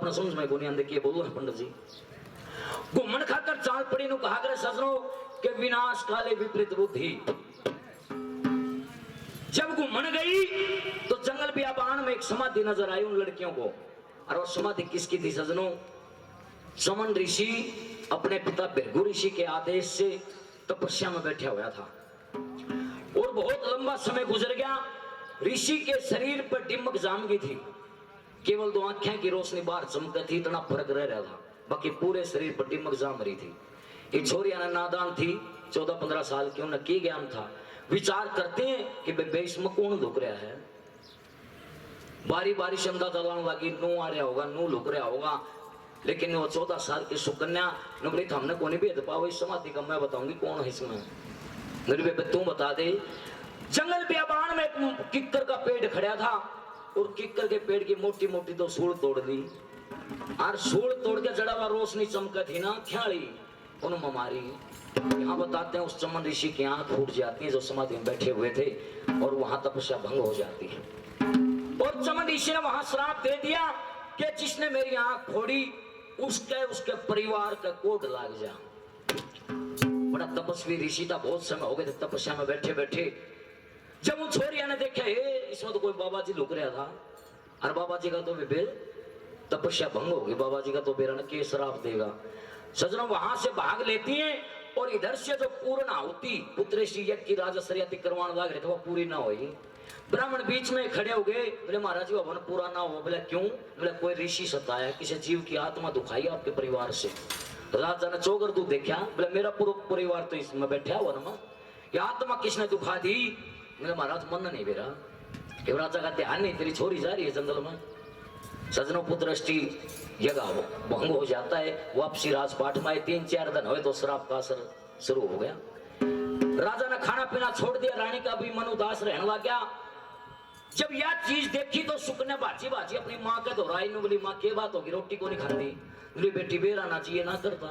अपना समझ में को नहीं आंदे के बोलो पंडित जी। घूमन खाकर चाल पड़ी नु कहा करे सजनो के विनाश काले विपरीत बुद्धि। जब घूमन गई तो जंगल बियाबान में एक समाधि नजर आई उन लड़कियों को। और वो समाधि किसकी थी सजनों? चमन ऋषि अपने पिता भृगु ऋषि के आदेश से तपस्या में बैठा हुआ था और बहुत लंबा समय गुजर गया। ऋषि के शरीर पर डिमक जाम गई थी, केवल 2 आंखें की रोशनी बाहर चमकती थी, इतना फर्क रह रहा था, बाकी पूरे शरीर पर डिमक जाम रही थी। ये छोरियां नादान थी, 14-15 साल की, उन्हें की ज्ञान था। विचार करते हैं कि बेसम कौन लुक रहा है। बारी बारी से अंदाजा लाने लगी, नू आ रहा होगा, नू लुक रहा होगा। लेकिन वो 14 साल की सुकन्या नबरी हमने को नहीं भेद पाओ इस समाधि का, मैं बताऊंगी कौन है इसमें, तू बता दे। जंगल बियाबान में एक किक्कर का पेड़ खड़ा था और किक्कर के पेड़ की मोटी मोटी तो सूल तोड़ दी और सूल तोड़ के जड़ा हुआ रोशनी चमका थी ना ख्याली उन्होंने मारी। यहाँ बताते हैं उस चमन ऋषि की आंख फूट जाती है जो समाधि में बैठे हुए थे और वहां तपस्या भंग हो जाती है। और चमन ऋषि ने वहां श्राप दे दिया कि जिसने मेरी आंख फोड़ी उसके परिवार का कोड लाग जा। बड़ा तपस्वी ऋषि था, बहुत समय हो गए थे तपस्या में बैठे बैठे। जब उन छोरिया ने देखा इसमें तो कोई बाबा जी लुक रहा था और बाबा जी का तो बेल तपस्या भंग होगी, बाबा जी का तो बेरा के श्राप देगा। सजनों वहां से भाग लेती हैं और इधर से जो पूर्ण आहुति पुत्र यज्ञ की राजश्रियाति करवाने लग रहे थे वो पूरी ना हुई। ब्राह्मण बीच में खड़े हो गए, बोले महाराज जी हवन पूरा ना हो। बोले क्यों? बोले कोई ऋषि सताया, किसी जीव की आत्मा दुखाई आपके परिवार से। राजा ने चौगर तू देखा? बोले मेरा पूरा परिवार तो इसमें बैठा हुआ ना, ये आत्मा किसने दुखा दी? बोले महाराज मन नहीं बेरा, राजा का ध्यान नहीं, तेरी छोरी जा रही है जंगल में। सजनों पुत्र जगह भंग हो जाता है, वापसी राजपाट में 3-4 दिन हुए तो श्राप का असर शुरू हो गया। राजा ने खाना पीना छोड़ दिया, रानी का भी मन उदास रहने लग गया। जब यह चीज देखी तो सुकन्या बाजी बाजी अपनी माँ के दोहराई ने बोली माँ के बात होगी, रोटी को नहीं खाती। बोली बेटी बेरा ना चाहिए ना करता।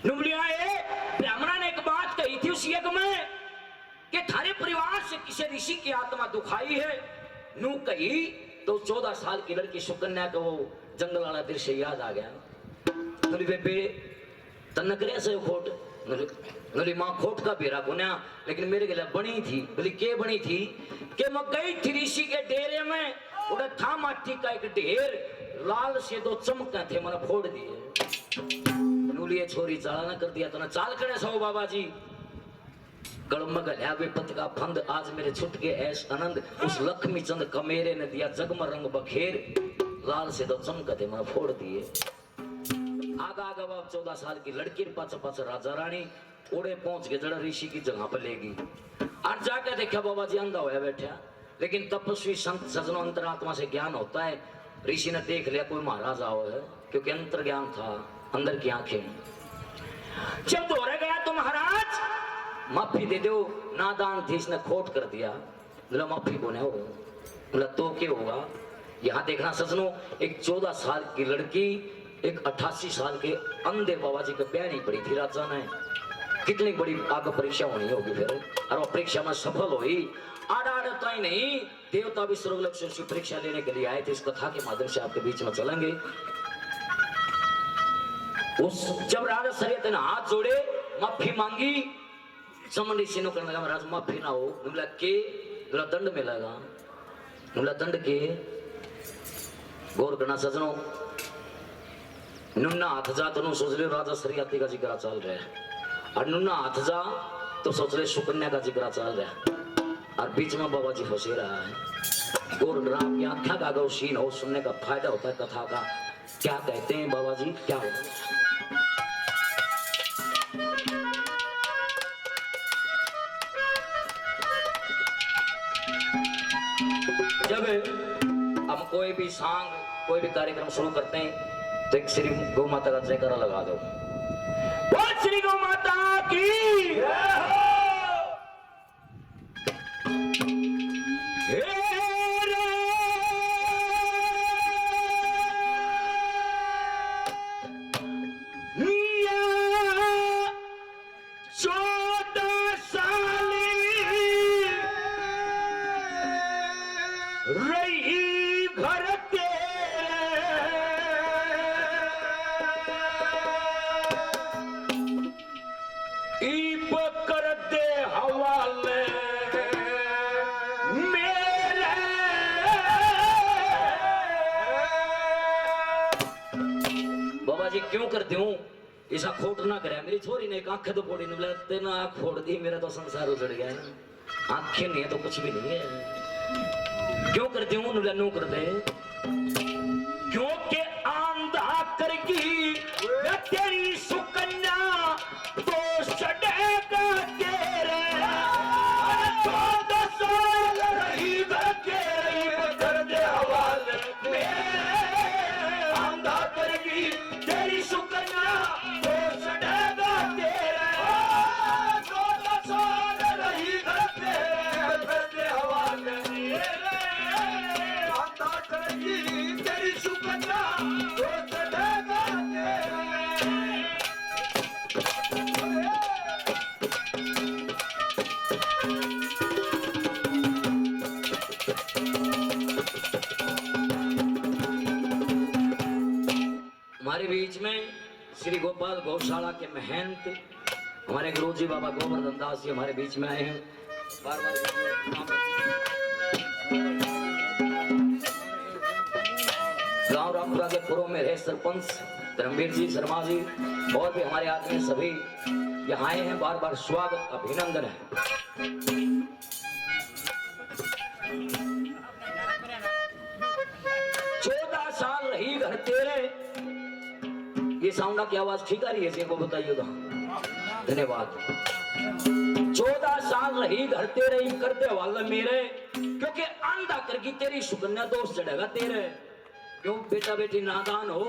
ब्राह्मणा ने एक बात कही थी उस यज्ञ में कि थारे परिवार से किसी ऋषि की आत्मा दुखाई है। नू कही तो 14 साल की लड़की सुकन्या को वो जंगल वाला दृश्य याद आ गया। बोली बेबे तन करे से खोट, बोली माँ खोट का बेरा गुना, लेकिन मेरे गले बनी थी। बोली के बनी थी? कि मैं गई थी ऋषि के डेरे में, उड़ा था माटी का एक ढेर, लाल से 2 चमका थे, मैंने फोड़ दिए। नूलिए छोरी चाला न कर दिया तो ना चाल करे सो बाबा जी। गलम में गलिया विपत का फंद, आज मेरे छुट के ऐश आनंद, उस लक्ष्मी चंद कमेरे ने दिया जगम रंग बखेर, लाल से 2 चमका थे, मैंने फोड़ दिए। आगा आगा बाप 14 साल की लड़की पाचा पाचा राजा रानी उड़े पहुंच के जड़ा ऋषि की जगह पर लेगी और जाकर देखा बाबा जी अंधा होया बैठा। लेकिन तपस्वी संत सजनों अंतरात्मा से ज्ञान होता है, ऋषि ने देख लिया कोई महाराज आओ है, क्योंकि अंतर ज्ञान था, अंदर की आंखें। जब दौड़े गया तो महाराज माफी दे दो, नादान थी इसने खोट कर दिया। बोला माफी को नहीं हो। बोला तो क्या होगा? यहाँ देखना सजनों, एक 14 साल की लड़की एक 88 साल के अंधे बाबा जी का ब्याह नहीं पड़ी थी राजा ने। कितनी बड़ी आगे परीक्षा होनी होगी फिर, और वो परीक्षा में सफल हुई। आड़ा ही नहीं, देवता भी सर्वलोक से परीक्षा लेने के लिए आए थे। इस कथा के माध्यम से आपके बीच में चलेंगे। उस जब राजा शरीयत ने हाथ जोड़े माफी मांगी, चमन ऋषि ने कहने लगा महाराज माफी ना हो। बोला के? बोला दंड मिलेगा। बोला दंड के? गौर करना सजनों, नुन्ना हाथ जा तो सोच ले राजा शरीयती का जिक्र चल रहा है, और नुन्ना हाथ जा तो सोच ले सुकन्या का जिक्र चल रहा है, और बीच में बाबा जी फंसे रहा है। गौर राम की आख्या का अगर सीन हो, सुनने का फायदा होता है कथा का। क्या कहते हैं बाबा जी, क्या होता है? जब हम कोई भी सांग कोई भी कार्यक्रम शुरू करते हैं तो एक श्री गौ माता का जयकारा लगा दो। बोल श्री गौ माता की। जी क्यों कर दूं ऐसा खोट ना करे मेरी छोरी ने एक आंख तो फोड़ी नहीं बोला ना आंख फोड़ दी मेरा तो संसार उजड़ गया है आंखें नहीं है तो कुछ भी नहीं है क्यों कर दूं नू कर दे क्योंकि आंधा करगी तेरी सुकन्या तो सड़ेगा तेरे 14 साल रही कर दे हवाले मेरे आंधा करगी तेरी सुकन्या तो सड़ेगा तेरे 14 साल रही कर दे हवाले मेरे आंधा करगी तेरी सुकन्या तो सड़ेगा तेरे हमारे बीच में श्री गोपाल गौशाला के महंत हमारे गुरुजी बाबा गोवर्धन दास जी हमारे बीच में आए हैं बार गांव रामपुरा के पूर्व में रहे सरपंच धर्मवीर जी शर्मा जी और भी हमारे आदमी सभी यहाँ आए हैं बार बार स्वागत अभिनंदन है 14 साल रही घर तेरे ये साउंड की आवाज ठीक आ रही है को बताइएगा धन्यवाद 14 साल रही घर तेरे ही करते वाला मेरे क्योंकि आंधा करके तेरी सुकन्या दोष चढ़ेगा तेरे क्यों बेटा बेटी नादान हो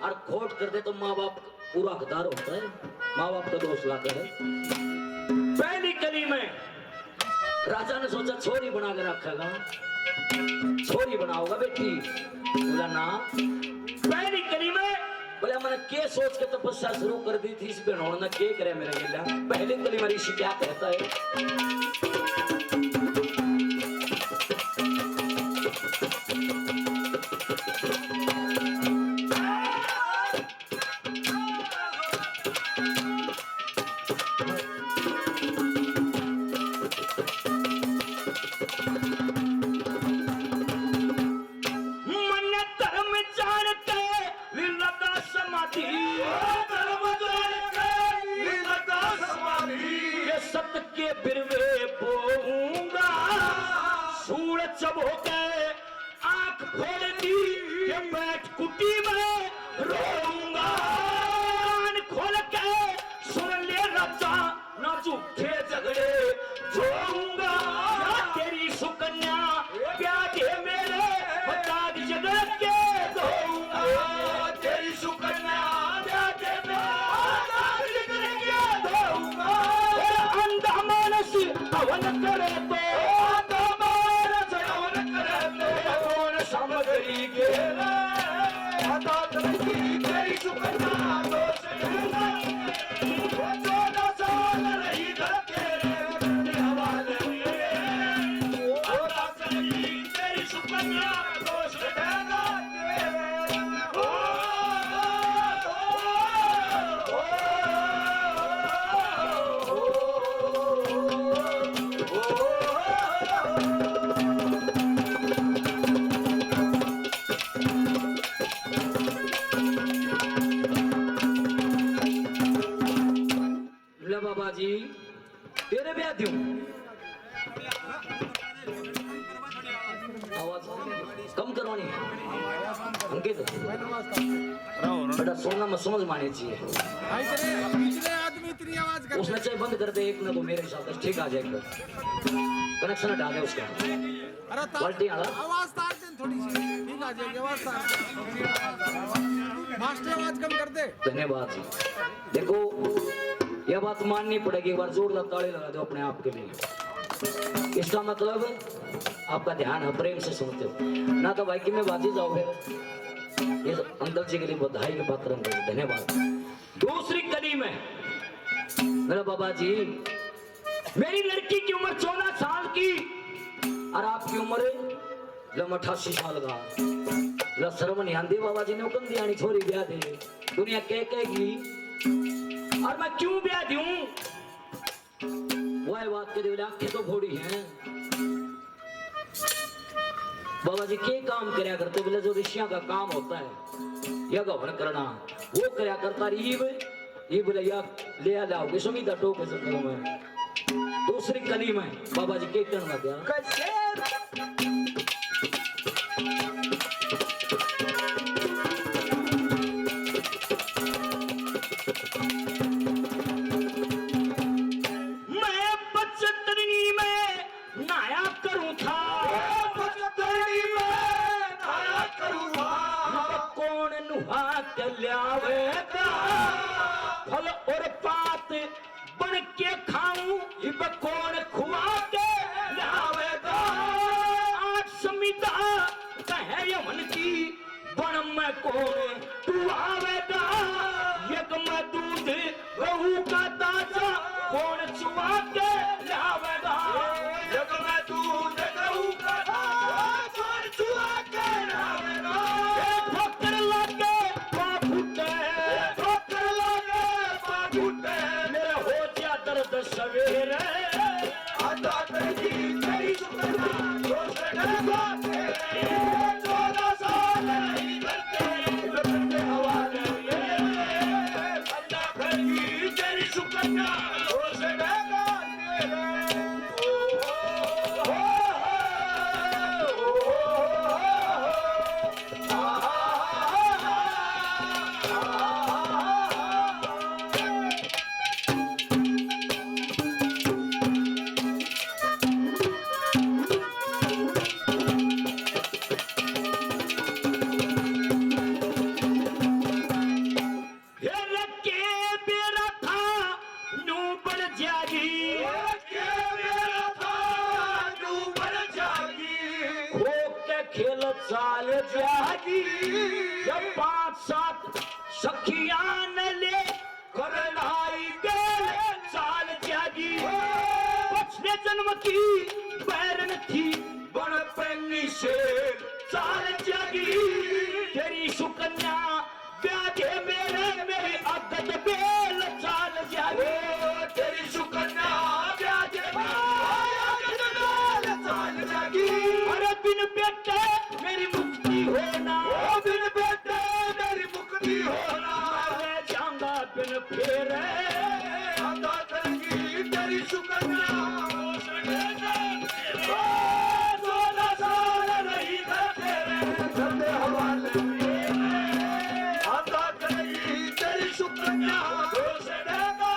और खोट कर दे तो माँ बाप पूरा हकदार होता है माँ बाप का दोष लाता है पहली कली में राजा ने सोचा छोरी बना के रखेगा छोरी बनाओगा बेटी बोला ना पहली कली में बोले मैंने के सोच के तपस्या शुरू कर दी थी इस पे उन्होंने के करे मेरे गिला पहले कली में ऋषि क्या कहता है बाबा जी तेरे ब्याह दूं आवाज कम करवानी है अंकित बेटा सुनना मैं समझ मानी चाहिए उसने चाहे बंद कर दे एक ना तो मेरे हिसाब से ठीक आ जाएगा कनेक्शन हटा दे उसका क्वालिटी आवाज तार दे थोड़ी सी ठीक आ जाएगी आवाज मास्टर आवाज कम कर दे धन्यवाद जी देखो यह बात माननी पड़ेगी एक बार जोरदार ताली लगा दो अपने आप के लिए इसका मतलब आपका ध्यान है प्रेम से सुनते हो ना तो भाई कि मैं बाजी जाओगे ये अंदर जी के लिए बधाई के पात्र धन्यवाद दूसरी कड़ी में मेरा बाबा जी मेरी लड़की की उम्र 14 साल की और आपकी उम्र 88 साल का शर्म नहीं आती बाबा जी ने हुक्म दिया नहीं छोरी ब्याह दे दुनिया कहेगी और मैं क्यों ब्याह दूं वह बात के लिए आंखें तो फोड़ी हैं बाबा जी के काम करया करते बोले जो ऋषियों का काम होता है यज्ञ हवन करना वो करया करता ये बोले या ले लाओगे सुमिता टोके सकूं मैं दूसरी कली में बाबा जी के करना क्या कैसे मैं बचतरनी में नाया करूं था बचतरनी में नाया करूं था कौन नुहा के ल्यावेगा फल और पात बन के खाऊं इब कौन खुआ के ल्यावेगा आज समिता कहे यमन की बन में कौन तू आवेगा यक में दूध गहू का ताजा कौन चुआ के ल्यावेगा जग में दूध गहू का कौन चुआ के लावेगा ठोकर लागे बाबूटे ठोकर लागे बाबूटे मेरे हो जा दर्द सवेरे अदा तेरी तेरी सुखना दोष डरवाते 14 साल नहीं करते लगते हवाले अदा तेरी तेरी सुखना दोष के बेरा था नू बन जागी खो के खेल चाल जागी जब 5-7 सखिया न ले करनाई गेल चाल जागी पिछले जन्म की बैरन थी बन पेनी से चाल जागी तेरी सुकन्या ब्याजे मेरी आदत बेल चाल जागी तेरी सुकन्या ब्याजे चाल जागी अरे बिन बेटे मेरी मुक्ति होना बिन बेटे मेरी मुक्ति होना मैं जाऊंगा बिन फेरे अदा करेगी तेरी सुकन्या 14 साल नहीं करते धंधे हवाले अदा करेगी तेरी सुकन्या दोष देगा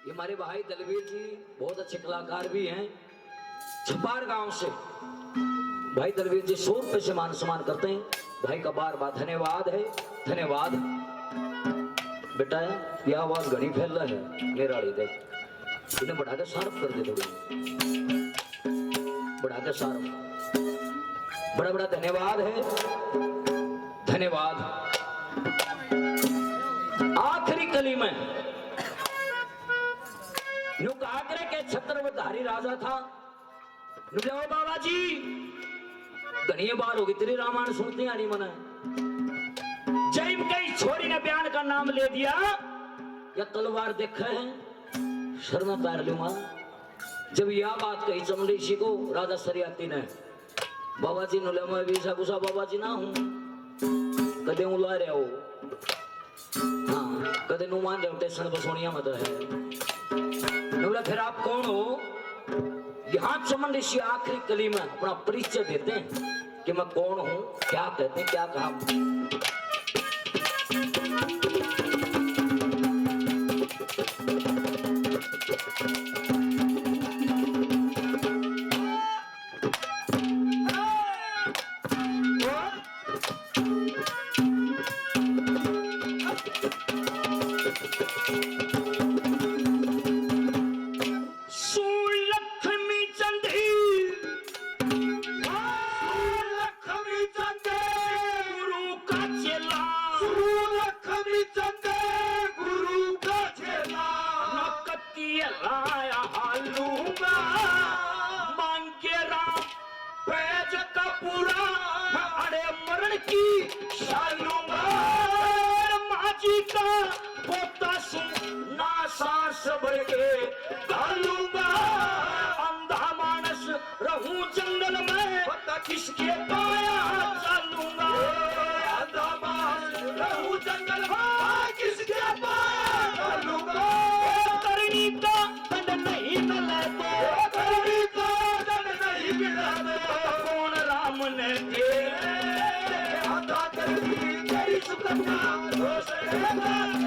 ये हमारे भाई दलवीर जी बहुत अच्छे कलाकार भी हैं छपार गांव से भाई दलवीर जी 100 रुपए से मान सम्मान करते हैं भाई का बार बार धन्यवाद है धन्यवाद बेटा ये आवाज घनी फैल रहा है मेरा देख इन्हें बढ़ा के सार्फ कर दे थोड़ी बढ़ा के सार्फ बड़ा बड़ा धन्यवाद है धन्यवाद आखिरी कली में आगरे के छत्रधारी राजा था बाबा जी घनी बार होगी तेरी रामायण सुनती आनी मना जब कई छोरी ने बयान का नाम ले दिया या तलवार देखा है शर्मा तार लूंगा जब यह बात कही चमड़ेशी को राजा सरियाती ने बाबा जी नु मैं भी गुस्सा बाबा जी ना हूं कदे हूं ला रहा हो हाँ कदे नु मान रहे स्टेशन पर सोनिया मत है बोला फिर आप कौन हो यहाँ चमन ऋषि आखिरी कली में अपना परिचय देते हैं कि मैं कौन हूं क्या कहते हैं क्या कहा भर के डालूंगा। अंधा मानस रहूं जंगल में, पता किसके पाया चलूंगा। आधा मास रहूं जंगल में, किसके पाया डालूंगा। करनी का दंड नहीं मिले तो, करनी का दंड नहीं मिला तो, कौन राम ने दिए। आधा करनी तेरी सुकन्या रोशनी